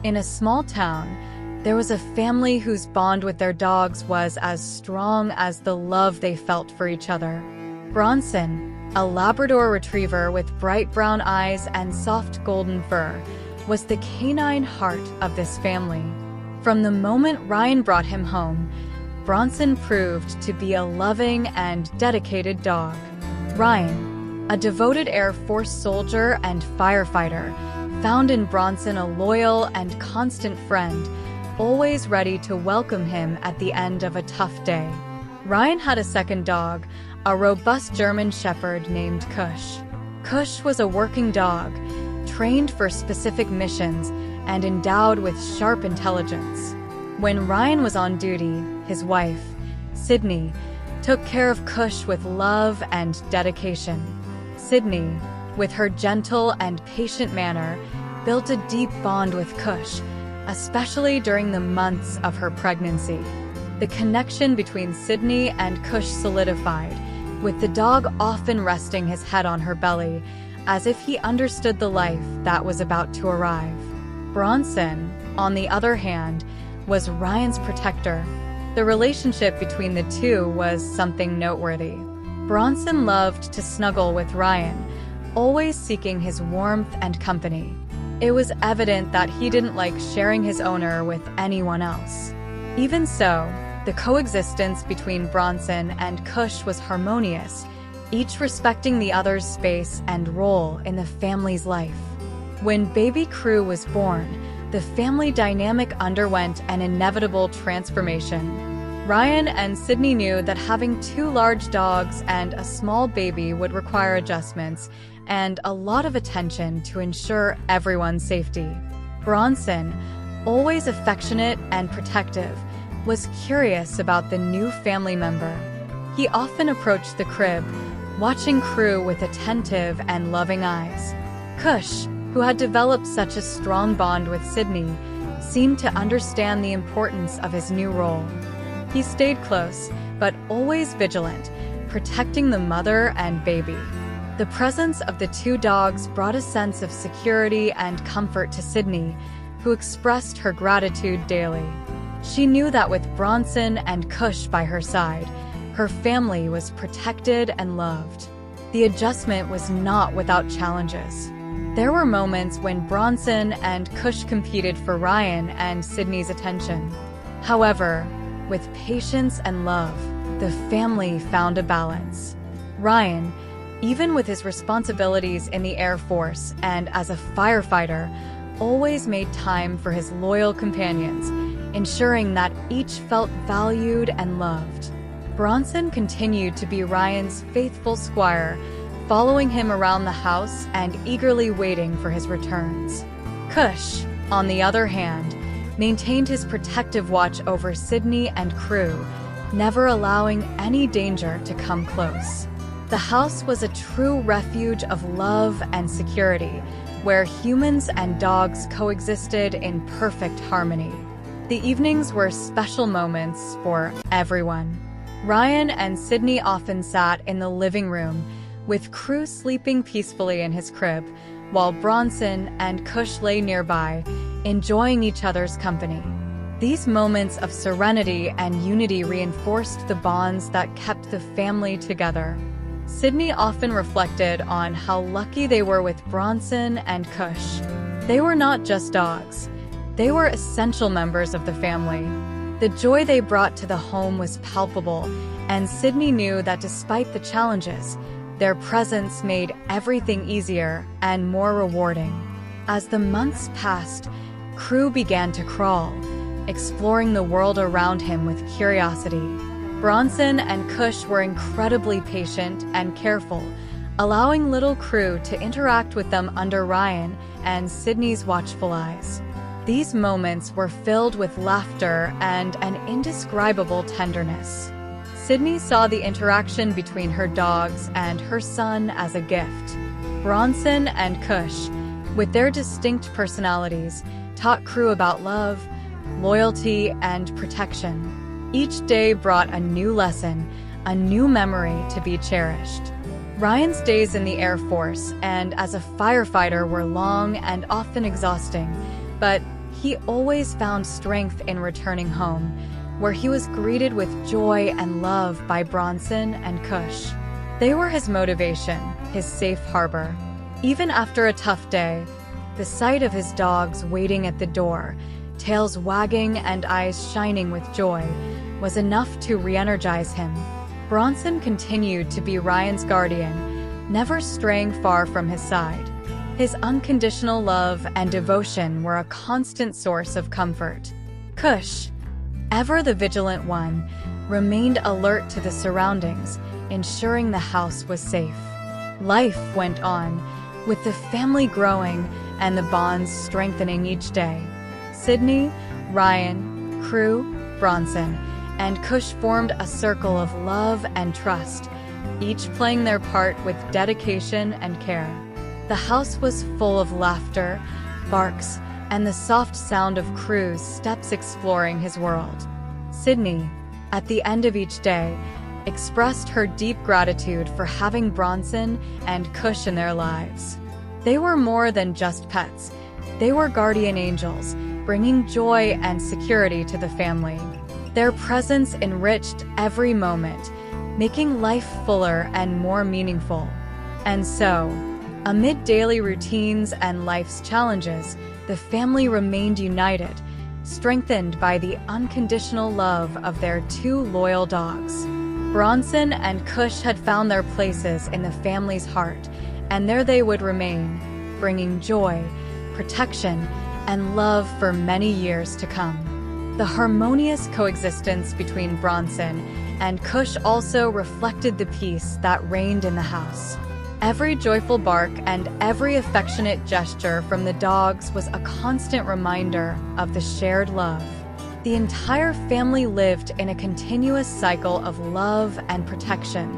In a small town, there was a family whose bond with their dogs was as strong as the love they felt for each other. Bronson, a Labrador Retriever with bright brown eyes and soft golden fur, was the canine heart of this family. From the moment Ryan brought him home, Bronson proved to be a loving and dedicated dog. Ryan, a devoted Air Force soldier and firefighter, found in Bronson a loyal and constant friend, always ready to welcome him at the end of a tough day. Ryan had a second dog, a robust German Shepherd named Kush. Kush was a working dog, trained for specific missions and endowed with sharp intelligence. When Ryan was on duty, his wife, Sydney, took care of Kush with love and dedication. Sydney, with her gentle and patient manner, built a deep bond with Kush, especially during the months of her pregnancy. The connection between Sydney and Kush solidified, with the dog often resting his head on her belly, as if he understood the life that was about to arrive. Bronson, on the other hand, was Ryan's protector. The relationship between the two was something noteworthy. Bronson loved to snuggle with Ryan, always seeking his warmth and company. It was evident that he didn't like sharing his owner with anyone else. Even so, the coexistence between Bronson and Kush was harmonious, each respecting the other's space and role in the family's life. When baby Crew was born, the family dynamic underwent an inevitable transformation. Ryan and Sydney knew that having two large dogs and a small baby would require adjustments and a lot of attention to ensure everyone's safety. Bronson, always affectionate and protective, was curious about the new family member. He often approached the crib, watching Crew with attentive and loving eyes. Kush, who had developed such a strong bond with Sydney, seemed to understand the importance of his new role. He stayed close, but always vigilant, protecting the mother and baby. The presence of the two dogs brought a sense of security and comfort to Sydney, who expressed her gratitude daily. She knew that with Bronson and Kush by her side, her family was protected and loved. The adjustment was not without challenges. There were moments when Bronson and Kush competed for Ryan and Sydney's attention. However, with patience and love, the family found a balance. Ryan, even with his responsibilities in the Air Force and as a firefighter, always made time for his loyal companions, ensuring that each felt valued and loved. Bronson continued to be Ryan's faithful squire, following him around the house and eagerly waiting for his returns. Kush, on the other hand, maintained his protective watch over Sydney and Crew, never allowing any danger to come close. The house was a true refuge of love and security, where humans and dogs coexisted in perfect harmony. The evenings were special moments for everyone. Ryan and Sydney often sat in the living room, with Crew sleeping peacefully in his crib, while Bronson and Kush lay nearby, enjoying each other's company. These moments of serenity and unity reinforced the bonds that kept the family together. Sydney often reflected on how lucky they were with Bronson and Kush. They were not just dogs. They were essential members of the family. The joy they brought to the home was palpable, and Sydney knew that despite the challenges, their presence made everything easier and more rewarding. As the months passed, Crew began to crawl, exploring the world around him with curiosity. Bronson and Kush were incredibly patient and careful, allowing little Crew to interact with them under Ryan and Sydney's watchful eyes. These moments were filled with laughter and an indescribable tenderness. Sydney saw the interaction between her dogs and her son as a gift. Bronson and Kush, with their distinct personalities, taught Crew about love, loyalty, and protection. Each day brought a new lesson, a new memory to be cherished. Ryan's days in the Air Force and as a firefighter were long and often exhausting, but He always found strength in returning home, where he was greeted with joy and love by Bronson and Kush. They were his motivation, his safe harbor. Even after a tough day, the sight of his dogs waiting at the door, tails wagging and eyes shining with joy, was enough to re-energize him. Bronson continued to be Ryan's guardian, never straying far from his side. His unconditional love and devotion were a constant source of comfort. Kush, ever the vigilant one, remained alert to the surroundings, ensuring the house was safe. Life went on, with the family growing and the bonds strengthening each day. Sydney, Ryan, Crew, Bronson, and Kush formed a circle of love and trust, each playing their part with dedication and care. The house was full of laughter, barks, and the soft sound of Crew's steps exploring his world. Sydney, at the end of each day, expressed her deep gratitude for having Bronson and Kush in their lives. They were more than just pets. They were guardian angels, bringing joy and security to the family. Their presence enriched every moment, making life fuller and more meaningful. And so, amid daily routines and life's challenges, the family remained united, strengthened by the unconditional love of their two loyal dogs. Bronson and Kush had found their places in the family's heart, and there they would remain, bringing joy, protection, and love for many years to come. The harmonious coexistence between Bronson and Kush also reflected the peace that reigned in the house. Every joyful bark and every affectionate gesture from the dogs was a constant reminder of the shared love. The entire family lived in a continuous cycle of love and protection,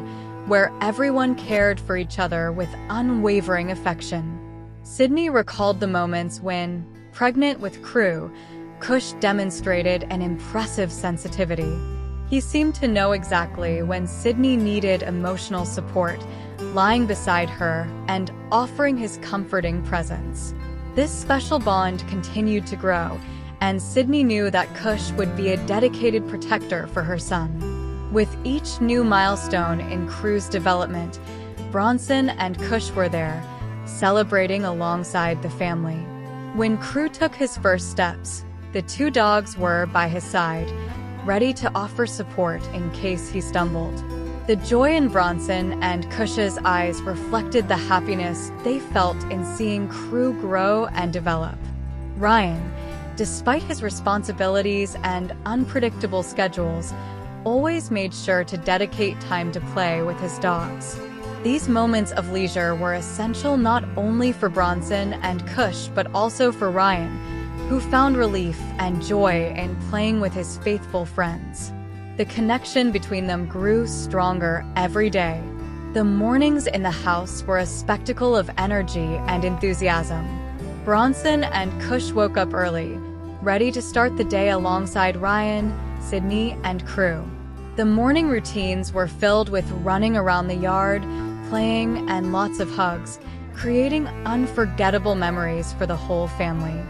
where everyone cared for each other with unwavering affection. Sydney recalled the moments when, pregnant with Crew, Kush demonstrated an impressive sensitivity. He seemed to know exactly when Sydney needed emotional support, lying beside her and offering his comforting presence. This special bond continued to grow, and Sydney knew that Kush would be a dedicated protector for her son. With each new milestone in Crew's development, Bronson and Kush were there, celebrating alongside the family. When Crew took his first steps, the two dogs were by his side, ready to offer support in case he stumbled. The joy in Bronson and Kush's eyes reflected the happiness they felt in seeing Crew grow and develop. Ryan, despite his responsibilities and unpredictable schedules, always made sure to dedicate time to play with his dogs. These moments of leisure were essential not only for Bronson and Kush but also for Ryan, who found relief and joy in playing with his faithful friends. The connection between them grew stronger every day. The mornings in the house were a spectacle of energy and enthusiasm. Bronson and Kush woke up early, ready to start the day alongside Ryan, Sydney, and Crew. The morning routines were filled with running around the yard, playing, and lots of hugs, creating unforgettable memories for the whole family.